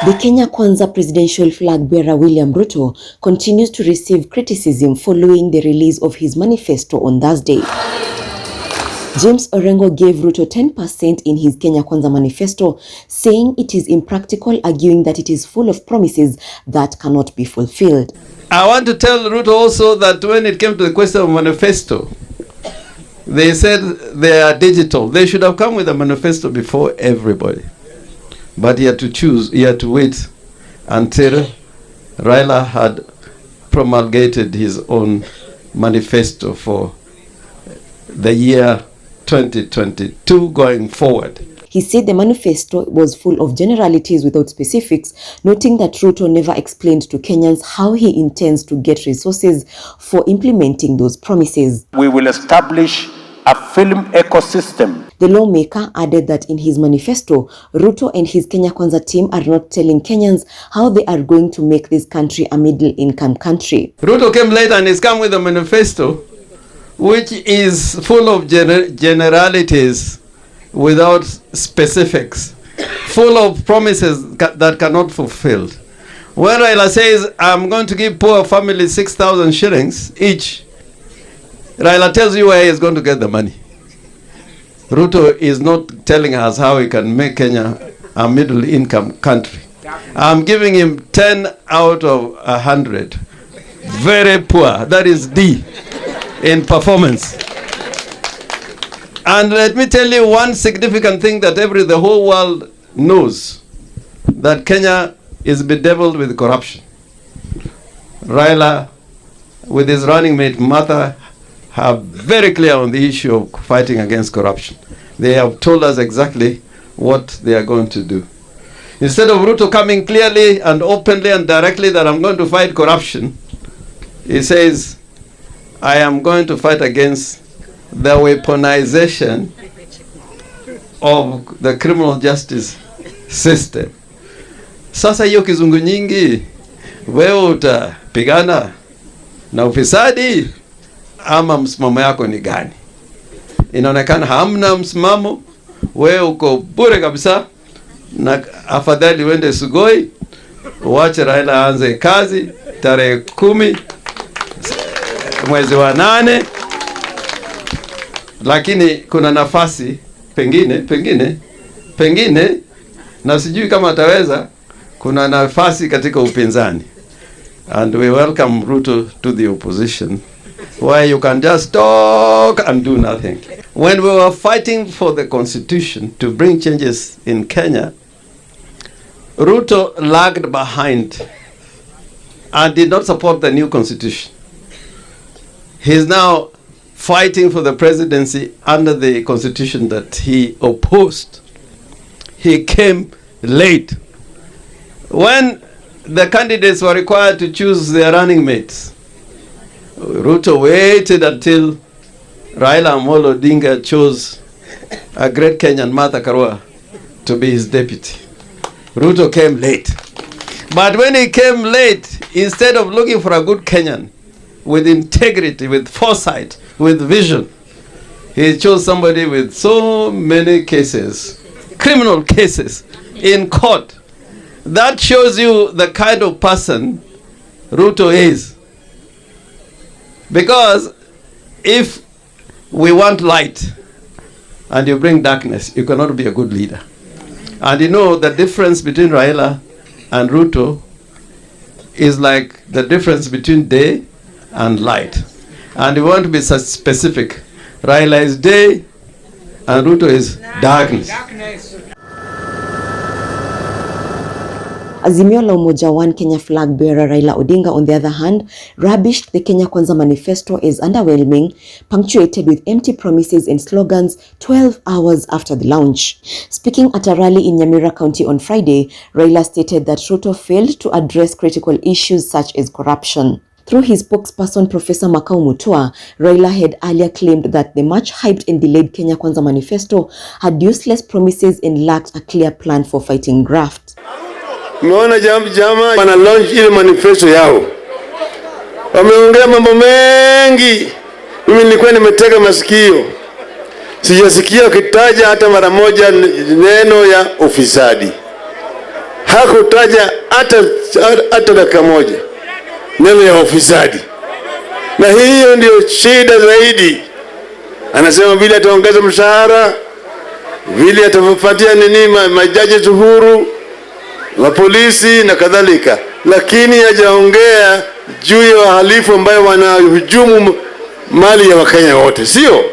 The Kenya Kwanza presidential flag bearer William Ruto continues to receive criticism following the release of his manifesto on Thursday. James Orengo gave Ruto 10% in his Kenya Kwanza manifesto, saying it is impractical, arguing that it is full of promises that cannot be fulfilled. I want to tell Ruto also that when it came to the question of manifesto, they said they are digital. They should have come with a manifesto before everybody. But he had to choose, he had to wait until Raila had promulgated his own manifesto for the year 2022 going forward. He said the manifesto was full of generalities without specifics, noting that Ruto never explained to Kenyans how he intends to get resources for implementing those promises. We will establish a film ecosystem. The lawmaker added that in his manifesto, Ruto and his Kenya Kwanza team are not telling Kenyans how they are going to make this country a middle-income country. Ruto came later and has come with a manifesto which is full of generalities without specifics, full of promises that cannot be fulfilled. When Raila says, I'm going to give poor families 6,000 shillings each, Raila tells you where he is going to get the money. Ruto is not telling us how he can make Kenya a middle-income country. I'm giving him 10 out of 100. Very poor. That is D in performance. And let me tell you one significant thing that the whole world knows, that Kenya is bedeviled with corruption. Raila, with his running mate Martha, are very clear on the issue of fighting against corruption. They have told us exactly what they are going to do. Instead of Ruto coming clearly and openly and directly that I'm going to fight corruption, he says, I am going to fight against the weaponization of the criminal justice system. Sasa hiyo kizungu nyingi, wewe utapigana na ufisadi ama msimamo yako ni gani? Inaonekana hamna msimamo, wewe uko bure kabisa, na afadhali uende Sugoi, uache Raila aanze kazi tarehe 10 mwezi wa 8. Lakini kuna nafasi pengine na sijui kama ataweza, kuna nafasi katika upinzani. And we welcome Ruto to the opposition, where you can just talk and do nothing. When we were fighting for the constitution to bring changes in Kenya, Ruto lagged behind and did not support the new constitution. He is now fighting for the presidency under the constitution that he opposed. He came late. When the candidates were required to choose their running mates, Ruto waited until Raila Amolo Odinga chose a great Kenyan, Martha Karua, to be his deputy. Ruto came late. But when he came late, instead of looking for a good Kenyan with integrity, with foresight, with vision, he chose somebody with so many cases, criminal cases in court. That shows you the kind of person Ruto is. Because if we want light and you bring darkness, you cannot be a good leader. And you know the difference between Raila and Ruto is like the difference between day and light. And we want to be such specific. Raila is day and Ruto is darkness. Azimio la Umoja One Kenya flag bearer Raila Odinga, on the other hand, rubbished the Kenya Kwanza manifesto as underwhelming, punctuated with empty promises and slogans 12 hours after the launch. Speaking at a rally in Nyamira County on Friday, Raila stated that Ruto failed to address critical issues such as corruption. Through his spokesperson, Professor Makau Mutua, Raila had earlier claimed that the much-hyped and delayed Kenya Kwanza manifesto had useless promises and lacked a clear plan for fighting graft. Umeona jamaa wana launch ile manifesto yao. Wameongea mambo mengi. Mimi nilikuwa nimetega masikio. Sijasikia ukitaja hata mara moja neno ya ufisadi. hakutaja hata dakika moja neno ya ufisadi, na hiyo ndio shida zaidi. Anasema vile ataongeza mshahara, vile atapatia majaji uhuru, mapolisi na kadhalika, lakini hajaongea juu ya wahalifu ambayo wanahujumu mali ya Wakenya wote, sio?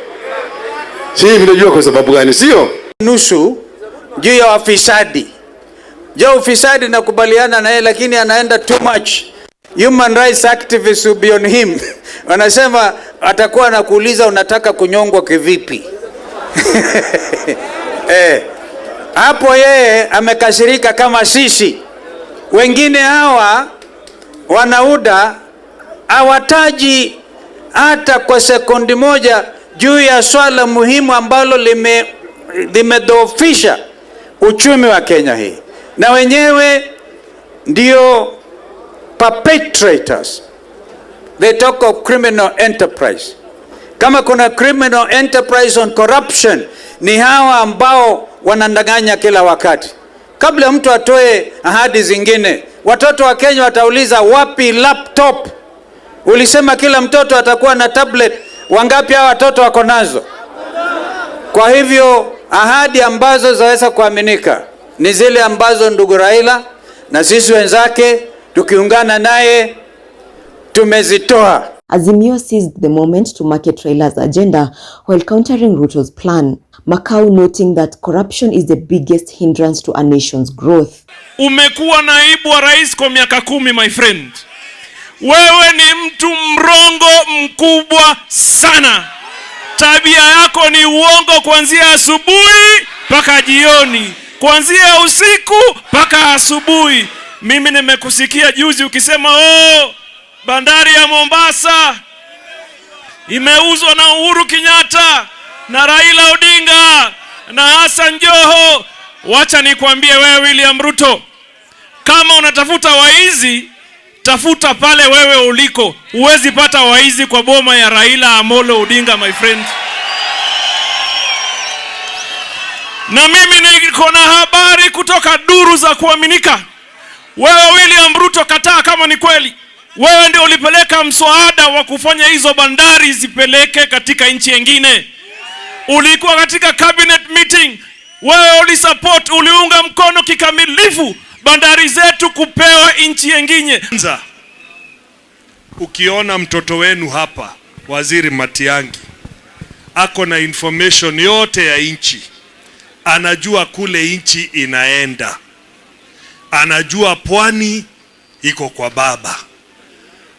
Sisi tunajua kwa sababu gani, sio? Nusu juu ya wafisadi. Jo, ufisadi nakubaliana na yeye, lakini anaenda too much. Human rights activists will be on him. Wanasema atakuwa anakuuliza unataka kunyongwa kivipi? Hapo yeye amekasirika kama sisi. Wengine hawa wanauda hawataji hata kwa sekundi moja juu ya swala muhimu ambalo limedhoofisha uchumi wa Kenya hii. Na wenyewe ndio perpetrators. They talk of criminal enterprise. Kama kuna criminal enterprise on corruption, ni hawa ambao wanandanganya kila wakati. Kabla mtu atoe ahadi zingine, watoto wa Kenya watauliza wapi laptop? Ulisema kila mtoto atakuwa na tablet. Wangapi hawa watoto wako nazo? Kwa hivyo ahadi ambazo zaweza kuaminika ni zile ambazo ndugu Raila na sisi wenzake tukiungana naye tumezitoa. Azimio seized the moment to market Raila's agenda while countering Ruto's plan. Macau noting that corruption is the biggest hindrance to a nation's growth. Umekuwa naibu wa rais kwa miaka 10, my friend. Wewe ni mtu mrongo mkubwa sana. Tabia yako ni uongo kuanzia asubuhi mpaka jioni, kuanzia usiku mpaka asubuhi. Mimi nimekusikia juzi ukisema bandari ya Mombasa imeuzwa na Uhuru Kenyatta na Raila Odinga na Hassan Joho. Wacha nikwambie wewe William Ruto, kama unatafuta waizi, tafuta pale wewe uliko. Huwezi pata waizi kwa boma ya Raila Amolo Odinga, my friend. Na mimi niko na habari kutoka duru za kuaminika. Wewe William Ruto, kataa kama ni kweli. Wewe ndio ulipeleka mswada wa kufanya hizo bandari zipeleke katika nchi nyingine. Ulikuwa katika cabinet meeting. Wewe ulisupport, uliunga mkono kikamilifu bandari zetu kupewa nchi nyingine. Ukiona mtoto wenu hapa, Waziri Matiang'i, ako na information yote ya nchi. Anajua kule nchi inaenda. Anajua pwani iko kwa baba.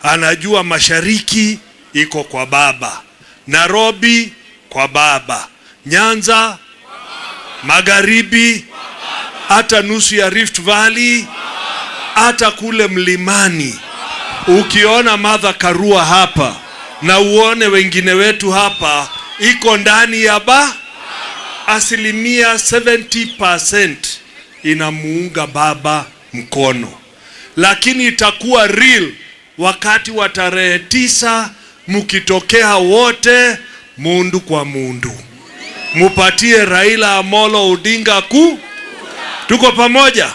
Anajua mashariki iko kwa baba. Nairobi kwa baba. Nyanza, magharibi, hata nusu ya Rift Valley, hata kule mlimani. Ukiona Martha Karua hapa na uone wengine wetu hapa, iko ndani ya asilimia 70% inamuunga baba mkono. Lakini itakuwa real wakati wa tarehe 9, mukitokea wote mundu kwa mundu, mupatie Raila Amolo Odinga tuko pamoja.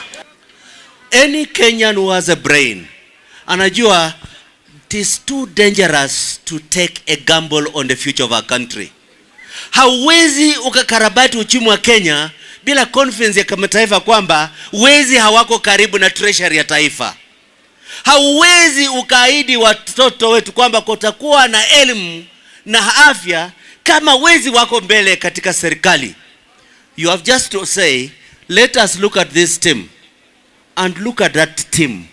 Any Kenyan who has a brain anajua it is too dangerous to take a gamble on the future of our country. Hauwezi ukakarabati uchumi wa Kenya bila confidence ya kimataifa kwamba wezi hawako karibu na treasury ya taifa. Hauwezi ukaahidi watoto wetu kwamba kutakuwa na elimu na afya kama wezi wako mbele katika serikali. You have just to say, let us look at this team and look at that team.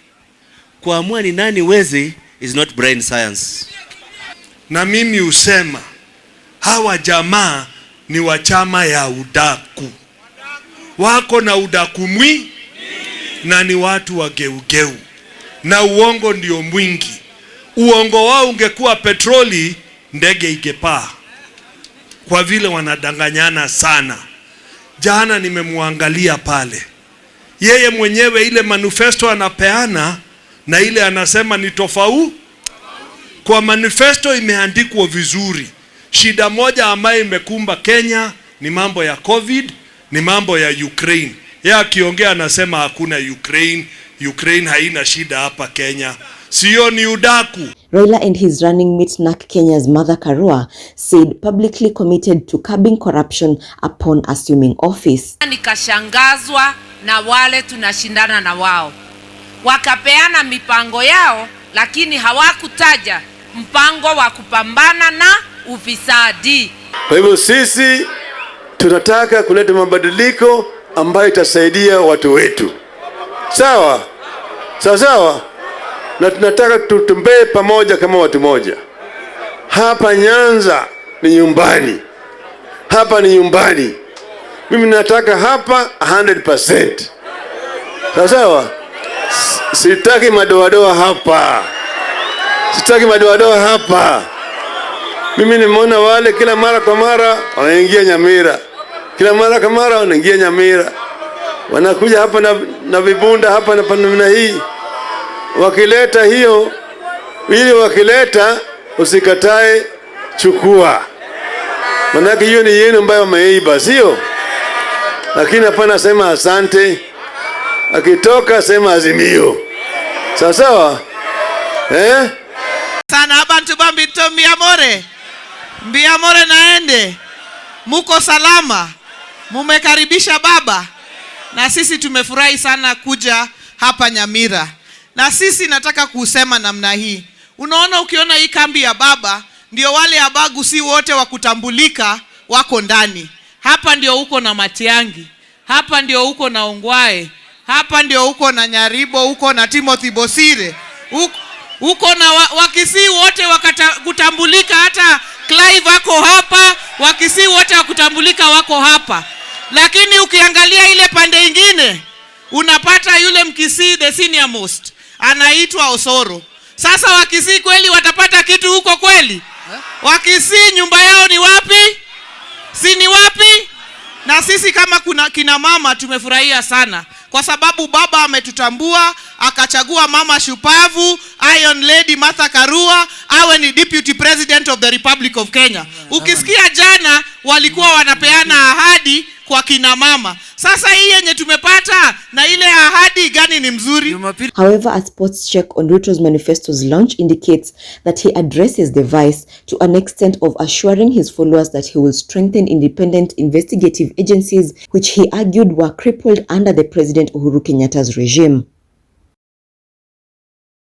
Kuamua ni nani wezi is not brain science. Na mimi usema hawa jamaa ni wa chama ya udaku. Wako na udaku na ni watu wa geugeu. Na uongo ndio mwingi. Uongo wao ungekuwa petroli, ndege ingepaa. Kwa vile wanadanganyana sana. Jana nimemuangalia pale. Yeye mwenyewe ile manifesto anapeana na ile anasema ni tofauti. Kwa manifesto imeandikwa vizuri. Shida moja ambayo imekumba Kenya ni mambo ya COVID, ni mambo ya Ukraine. Yeye akiongea anasema hakuna Ukraine haina shida hapa Kenya. Sio, ni udaku. Raila and his running mate NARC Kenya's Martha Karua said publicly committed to curbing corruption upon assuming office. Nikashangazwa na wale tunashindana na wao. Wakapeana mipango yao, lakini hawakutaja mpango wa kupambana na ufisadi. Kwa hivyo sisi tunataka kuleta mabadiliko ambayo itasaidia watu wetu. Sawa? Sawa sawa? Na tunataka tutembee pamoja kama watu moja. Hapa Nyanza ni nyumbani. Hapa ni nyumbani. Mimi nataka hapa 100%. Sawa sawa? Sitaki madoadoa hapa. Sitaki madoadoa hapa. Mimi nimeona wale kila mara kwa mara wanaingia Nyamira. Kila mara kwa mara wanaingia Nyamira. Wanakuja hapa na vibunda hapa na namna hii. Wakileta hiyo, ili wakileta usikatae, chukua. Manake hiyo ni yenu ambayo wameiba, sio? Lakini hapana, sema asante. Akitoka sema Azimio. Sawa sawa? Sana abantu bambito Mbiamore naende. Muko salama. Mumekaribisha baba. Na sisi tumefurahi sana kuja hapa Nyamira. Na sisi nataka kusema namna hii. Unaona, ukiona hii kambi ya baba, ndio wale abagu si wote wa kutambulika wako ndani. Hapa ndio uko na Matiangi. Hapa ndio uko na Ongwae. Hapa ndio uko na Nyaribo, uko na Timothy Bosire. Uko na Wakisii wote kutambulika, hata Clive wako hapa, Wakisii wote wakutambulika wako hapa. Lakini ukiangalia ile pande ingine, unapata yule Mkisii the senior most, anaitwa Osoro. Sasa Wakisii kweli watapata kitu huko kweli? Wakisii nyumba yao ni wapi? Si ni wapi? Na sisi kama kina mama tumefurahia sana, kwa sababu baba ametutambua, akachagua mama shupavu, Iron Lady Martha Karua awe ni Deputy President of the Republic of Kenya. Ukisikia jana walikuwa wanapeana ahadi kwa kina mama. Sasa hii yenye tumepata na ile ahadi gani ni mzuri? However, a sports check on Ruto's manifesto's launch indicates that he addresses the vice to an extent of assuring his followers that he will strengthen independent investigative agencies, which he argued were crippled under the President Uhuru Kenyatta's regime.